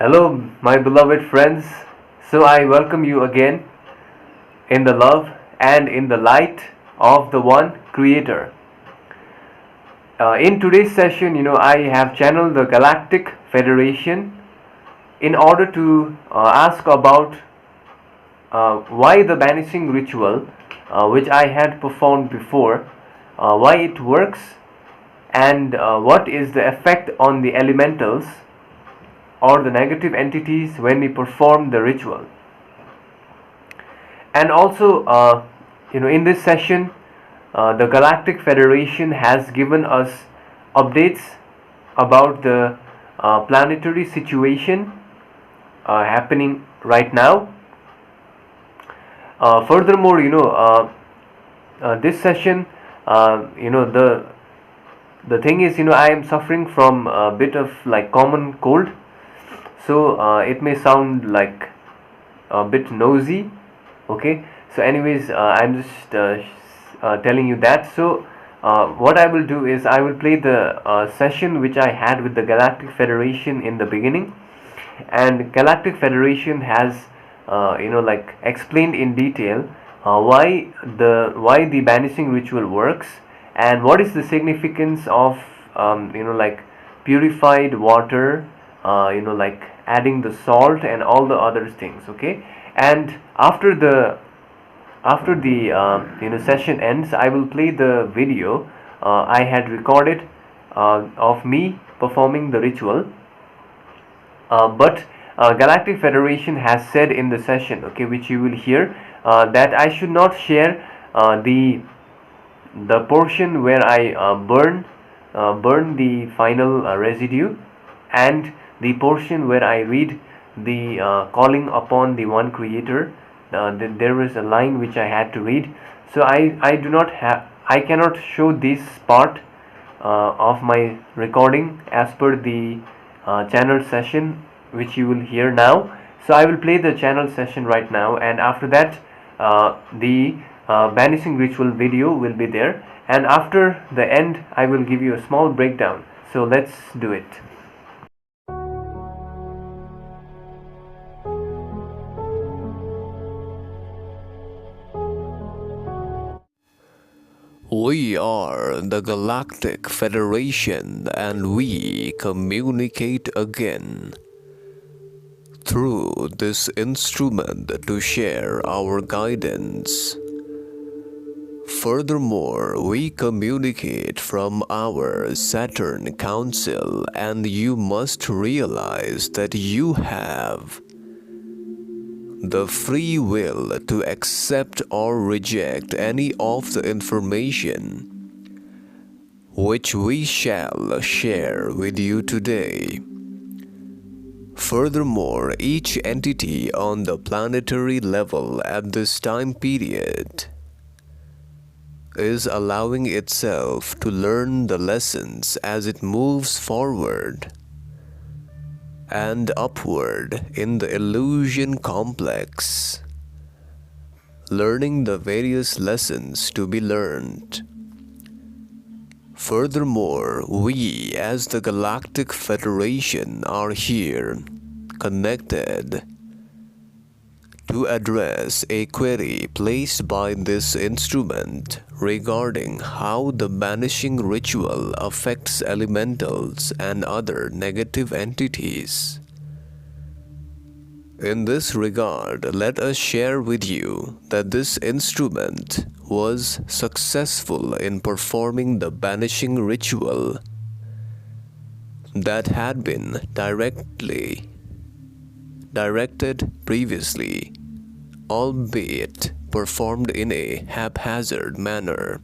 Hello, my beloved friends. So I welcome you again in the love and in the light of the one Creator. In today's session, I have channeled the Galactic Federation in order to ask about why the banishing ritual, which I had performed before, why it works, and what is the effect on the elementals or the negative entities when we perform the ritual. And also, in this session, the Galactic Federation has given us updates about the planetary situation happening right now. Furthermore, this session, the thing is, I am suffering from a bit of like common cold, so it may sound like a bit nosy. Okay, so anyways, I'm just telling you that. So what I will do is I will play the session which I had with the Galactic Federation in the beginning, and Galactic Federation has like explained in detail why the banishing ritual works, and what is the significance of like purified water, like adding the salt and all the other things. Okay, and after the session ends, I will play the video I had recorded of me performing the ritual. But Galactic Federation has said in the session, okay, which you will hear, that I should not share the portion where I burn the final residue, and the portion where I read the calling upon the one Creator. There was a line which I had to read, so I cannot show this part of my recording as per the channel session which you will hear now. So I will play the channel session right now, and after that the banishing ritual video will be there, and after the end I will give you a small breakdown. So let's do it. We are the Galactic Federation, and we communicate again through this instrument to share our guidance. Furthermore, we communicate from our Saturn Council, and you must realize that you have the free will to accept or reject any of the information which we shall share with you today. Furthermore, each entity on the planetary level at this time period is allowing itself to learn the lessons as it moves forward and upward in the illusion complex, learning the various lessons to be learned. Furthermore, we as the Galactic Federation are here, connected, to address a query placed by this instrument regarding how the banishing ritual affects elementals and other negative entities. In this regard, let us share with you that this instrument was successful in performing the banishing ritual that had been directed previously, albeit performed in a haphazard manner.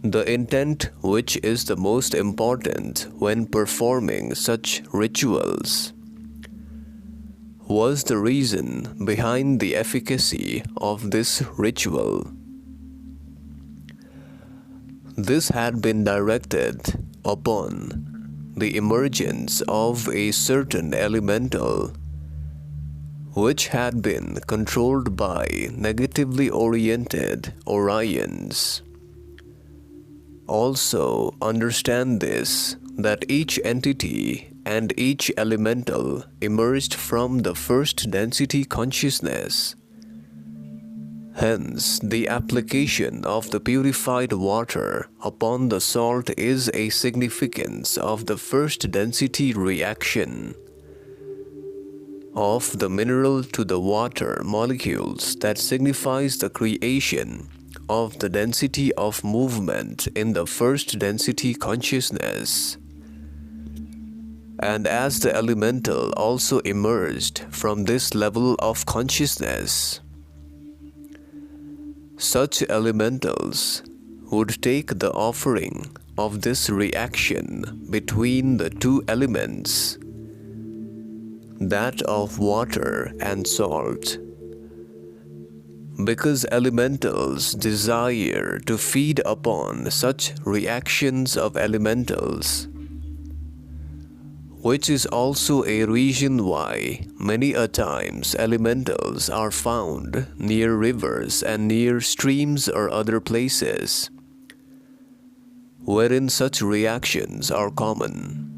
The intent, which is the most important when performing such rituals, was the reason behind the efficacy of this ritual. This had been directed upon the emergence of a certain elemental which had been controlled by negatively oriented Orions. Also understand this, that each entity and each elemental emerged from the first density consciousness. Hence, the application of the purified water upon the salt is a significance of the first density reaction of the mineral to the water molecules that signifies the creation of the density of movement in the first density consciousness. And as the elemental also emerged from this level of consciousness, such elementals would take the offering of this reaction between the two elements, that of water and salt, because elementals desire to feed upon such reactions of elementals, which is also a reason why many a times elementals are found near rivers and near streams or other places wherein such reactions are common.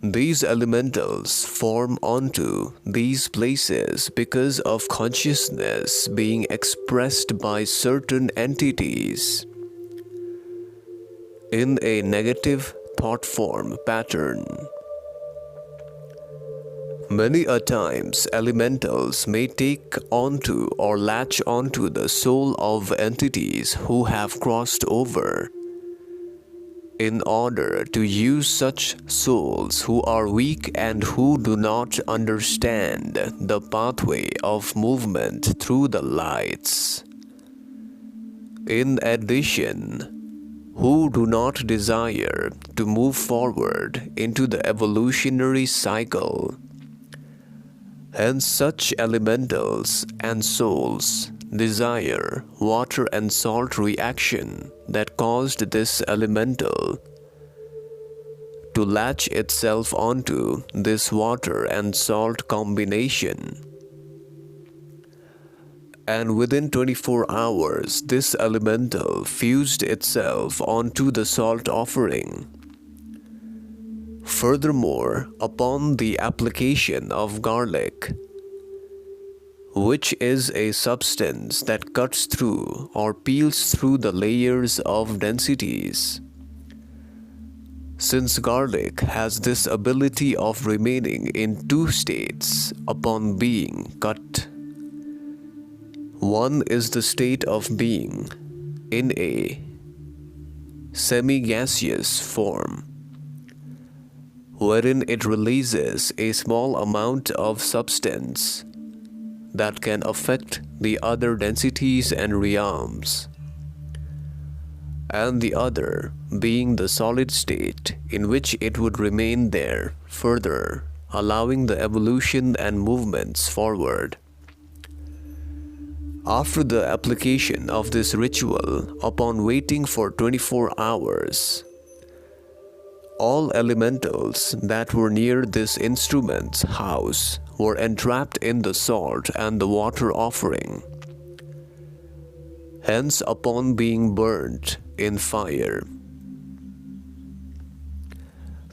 These elementals form onto these places because of consciousness being expressed by certain entities in a negative thought form pattern. Many a times elementals may take onto or latch onto the soul of entities who have crossed over in order to use such souls who are weak and who do not understand the pathway of movement through the lights. In addition, who do not desire to move forward into the evolutionary cycle. Hence, such elementals and souls desire water and salt reaction that caused this elemental to latch itself onto this water and salt combination. And within 24 hours, this elemental fused itself onto the salt offering. Furthermore, upon the application of garlic, which is a substance that cuts through or peels through the layers of densities, since garlic has this ability of remaining in two states upon being cut. One is the state of being in a semi-gaseous form, wherein it releases a small amount of substance that can affect the other densities and realms, and the other being the solid state in which it would remain there further, allowing the evolution and movements forward. After the application of this ritual, upon waiting for 24 hours, all elementals that were near this instrument's house were entrapped in the salt and the water offering. Hence, upon being burnt in fire,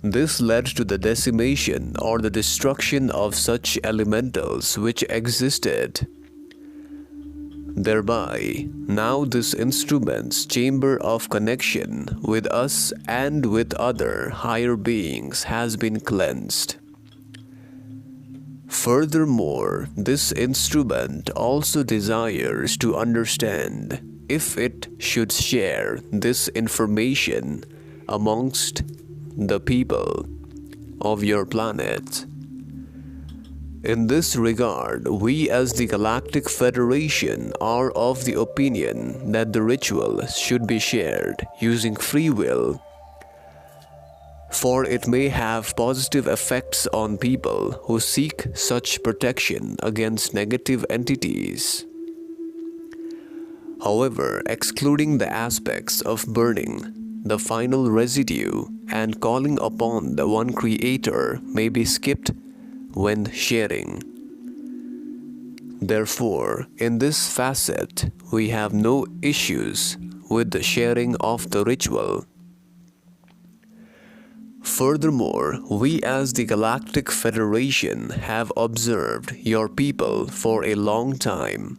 this led to the decimation or the destruction of such elementals which existed. Thereby, now this instrument's chamber of connection with us and with other higher beings has been cleansed. Furthermore, this instrument also desires to understand if it should share this information amongst the people of your planet. In this regard, we as the Galactic Federation are of the opinion that the ritual should be shared using free will, for it may have positive effects on people who seek such protection against negative entities. However, excluding the aspects of burning, the final residue, and calling upon the one creator may be skipped when sharing. Therefore, in this facet, we have no issues with the sharing of the ritual. Furthermore, we as the Galactic Federation have observed your people for a long time.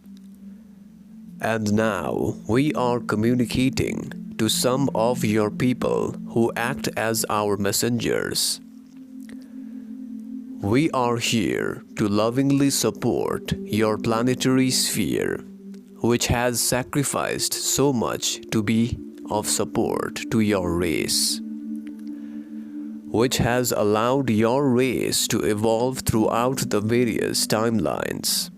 And now we are communicating to some of your people who act as our messengers. We are here to lovingly support your planetary sphere, which has sacrificed so much to be of support to your race, which has allowed your race to evolve throughout the various timelines.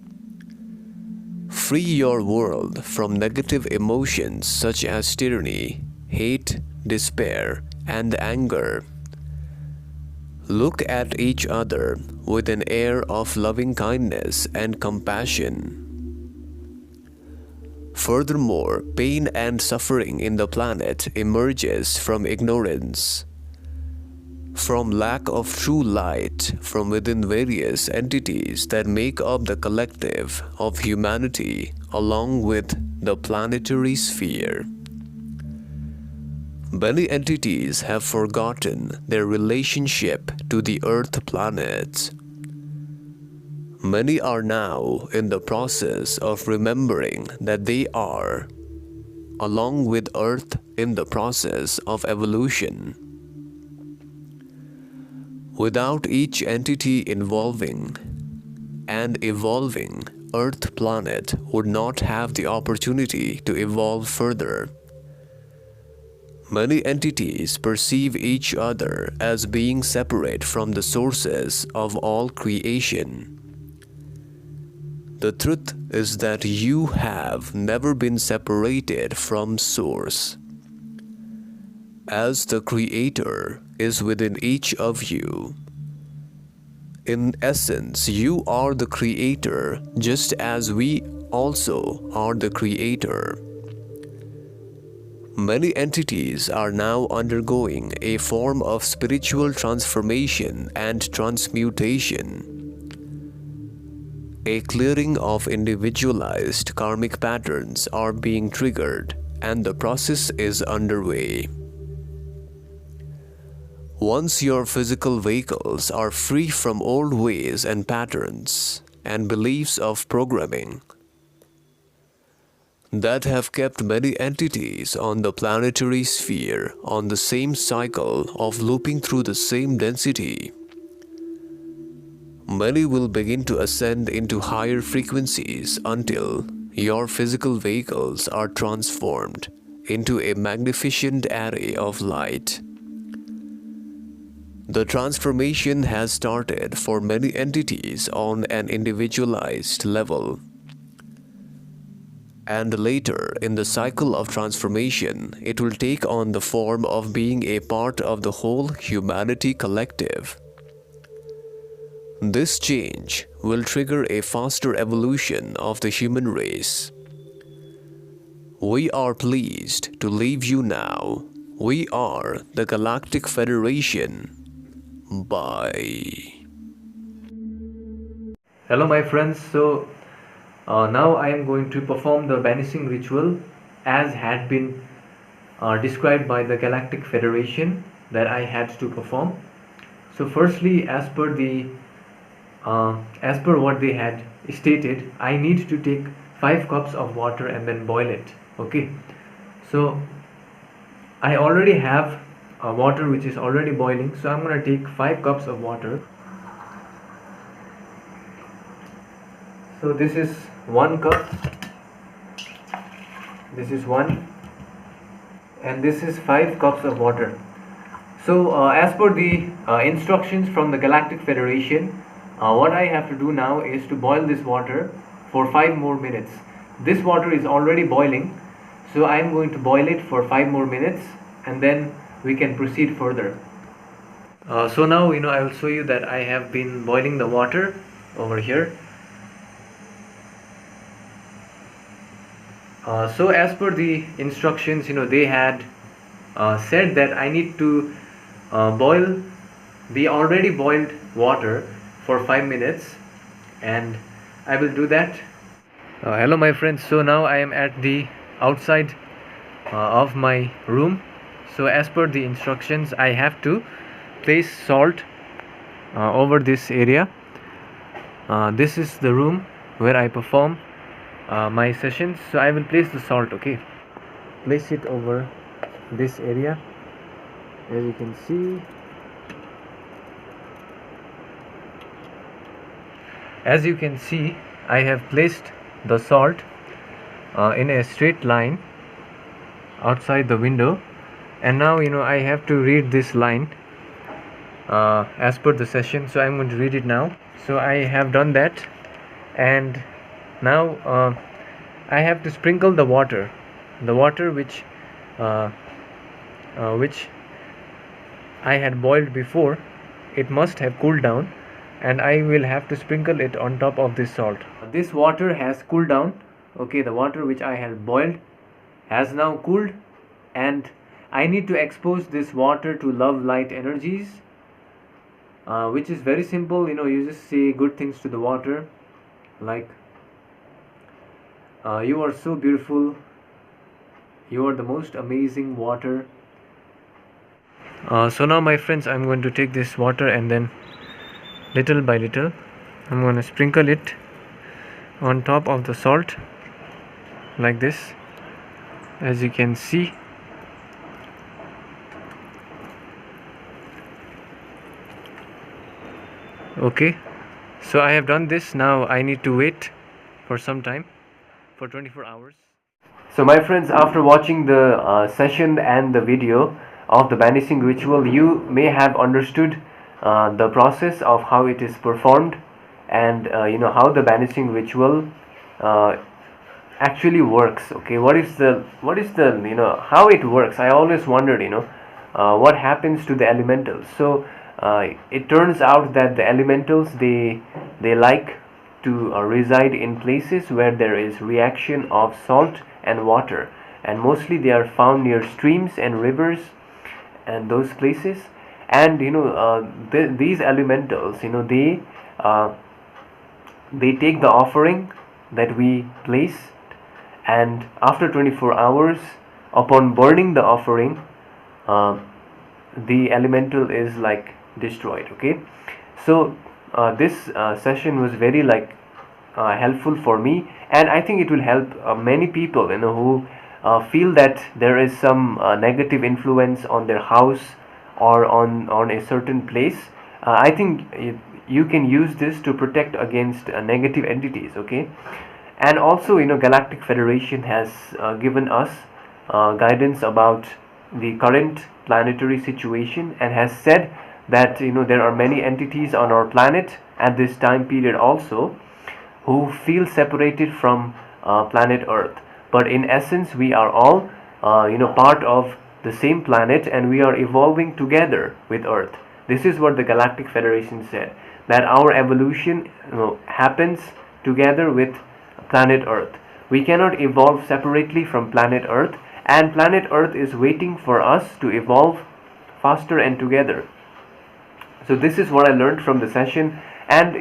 Free your world from negative emotions such as tyranny, hate, despair, and anger. Look at each other with an air of loving kindness and compassion. Furthermore, pain and suffering in the planet emerges from ignorance, from lack of true light from within various entities that make up the collective of humanity along with the planetary sphere. Many entities have forgotten their relationship to the Earth planet. Many are now in the process of remembering that they are, along with Earth, in the process of evolution. Without each entity involving and evolving, Earth planet would not have the opportunity to evolve further. Many entities perceive each other as being separate from the sources of all creation. The truth is that you have never been separated from Source, as the Creator is within each of you. In essence, you are the Creator just as we also are the Creator. Many entities are now undergoing a form of spiritual transformation and transmutation. A clearing of individualized karmic patterns are being triggered, and the process is underway. Once your physical vehicles are free from old ways and patterns and beliefs of programming that have kept many entities on the planetary sphere on the same cycle of looping through the same density, many will begin to ascend into higher frequencies until your physical vehicles are transformed into a magnificent array of light. The transformation has started for many entities on an individualized level. And later in the cycle of transformation, it will take on the form of being a part of the whole humanity collective. This change will trigger a faster evolution of the human race. We are pleased to leave you now. We are the Galactic Federation. Bye. Hello my friends, so now I am going to perform the banishing ritual as had been described by the Galactic Federation that I had to perform. So firstly, as per what they had stated, I need to take 5 cups of water and then boil it. Okay, so I already have water which is already boiling, so I'm going to take 5 cups of water. So this is 1 cup, this is 1, and this is 5 cups of water. So as per the instructions from the Galactic Federation, what I have to do now is to boil this water for 5 more minutes. This water is already boiling, so I am going to boil it for 5 more minutes and then we can proceed further. So now I will show you that I have been boiling the water over here. So as per the instructions, they had said that I need to boil the already boiled water for 5 minutes, and I will do that. Hello my friends, so now I am at the outside of my room. So as per the instructions, I have to place salt over this area. This is the room where I perform my sessions, so I will place the salt. Okay, place it over this area. As you can see, I have placed the salt in a straight line outside the window, and now I have to read this line as per the session, so I'm going to read it now. So I have done that, and now I have to sprinkle the water which I had boiled before. It must have cooled down, and I will have to sprinkle it on top of this salt. This water has cooled down. Okay, the water which I had boiled has now cooled, and I need to expose this water to love light energies, which is very simple. You just say good things to the water, like you are so beautiful, you are the most amazing water. So now, my friends, I'm going to take this water, and then little by little I'm going to sprinkle it on top of the salt like this, as you can see. Okay, so I have done this. Now I need to wait for some time, for 24 hours. So my friends, after watching the session and the video of the banishing ritual, you may have understood the process of how it is performed, and how the banishing ritual actually works. Okay, what is the how it works. I always wondered what happens to the elementals. So it turns out that the elementals, they like to reside in places where there is reaction of salt and water, and mostly they are found near streams and rivers and those places. And these elementals, they take the offering that we place, and after 24 hours, upon burning the offering, the elemental is like destroyed. Okay, so this session was very helpful for me, and I think it will help many people who feel that there is some negative influence on their house or on a certain place. I think you can use this to protect against negative entities. Okay, and also Galactic Federation has given us guidance about the current planetary situation, and has said that there are many entities on our planet at this time period also who feel separated from planet Earth, but in essence we are all part of the same planet, and we are evolving together with Earth. This is what the Galactic Federation said, that our evolution happens together with planet Earth. We cannot evolve separately from planet Earth, and planet Earth is waiting for us to evolve faster and together. So this is what I learned from the session. And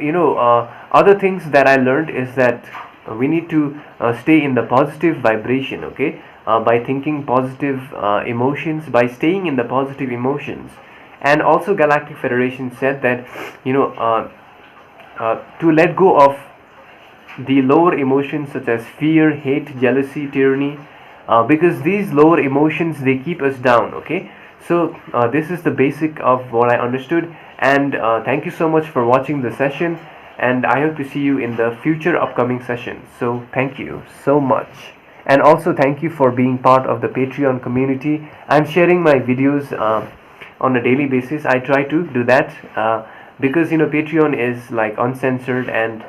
other things that I learned is that we need to stay in the positive vibration. Okay, by thinking positive emotions, by staying in the positive emotions. And also Galactic Federation said that to let go of the lower emotions such as fear, hate, jealousy, tyranny, because these lower emotions, they keep us down. Okay, so this is the basic of what I understood. And thank you so much for watching the session, and I hope to see you in the future upcoming sessions. So thank you so much, and also thank you for being part of the Patreon community. I'm sharing my videos on a daily basis. I try to do that because Patreon is like uncensored, and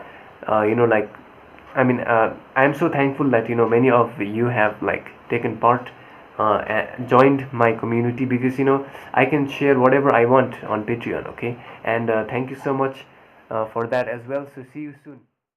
I'm so thankful that many of you have taken part, joined my community, because I can share whatever I want on Patreon. Okay, and thank you so much for that as well. So see you soon.